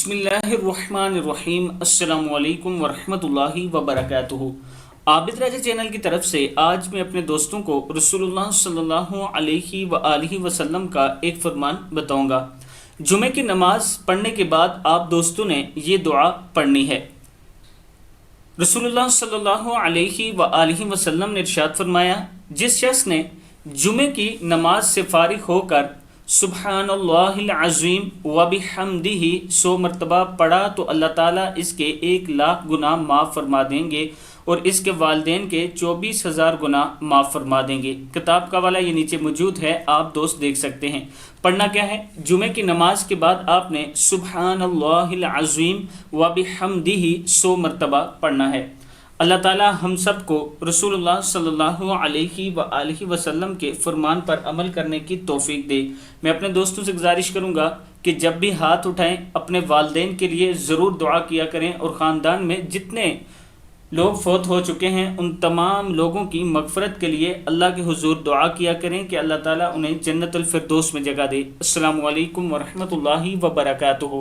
بسم اللہ الرحمن الرحیم۔ السلام علیکم ورحمۃ اللہ وبرکاتہ۔ عابد راجہ چینل کی طرف سے آج میں اپنے دوستوں کو رسول اللہ صلی اللہ علیہ وآلہ وسلم کا ایک فرمان بتاؤں گا۔ جمعے کی نماز پڑھنے کے بعد آپ دوستوں نے یہ دعا پڑھنی ہے۔ رسول اللہ صلی اللہ علیہ وآلہ وسلم نے ارشاد فرمایا، جس شخص نے جمعے کی نماز سے فارغ ہو کر سبحان اللہ العظیم وبحمدہ 100 مرتبہ پڑھا تو اللہ تعالیٰ اس کے 1,00,000 گناہ معاف فرما دیں گے اور اس کے والدین کے 24,000 گناہ معاف فرما دیں گے۔ کتاب کا حوالہ یہ نیچے موجود ہے، آپ دوست دیکھ سکتے ہیں۔ پڑھنا کیا ہے؟ جمعے کی نماز کے بعد آپ نے سبحان اللہ العظیم وبحمدہ 100 مرتبہ پڑھنا ہے۔ اللہ تعالی ہم سب کو رسول اللہ صلی اللہ علیہ وآلہ وسلم کے فرمان پر عمل کرنے کی توفیق دے۔ میں اپنے دوستوں سے گزارش کروں گا کہ جب بھی ہاتھ اٹھائیں اپنے والدین کے لیے ضرور دعا کیا کریں، اور خاندان میں جتنے لوگ فوت ہو چکے ہیں ان تمام لوگوں کی مغفرت کے لیے اللہ کے حضور دعا کیا کریں کہ اللہ تعالیٰ انہیں جنت الفردوس میں جگہ دے۔ السلام علیکم ورحمۃ اللہ وبرکاتہ۔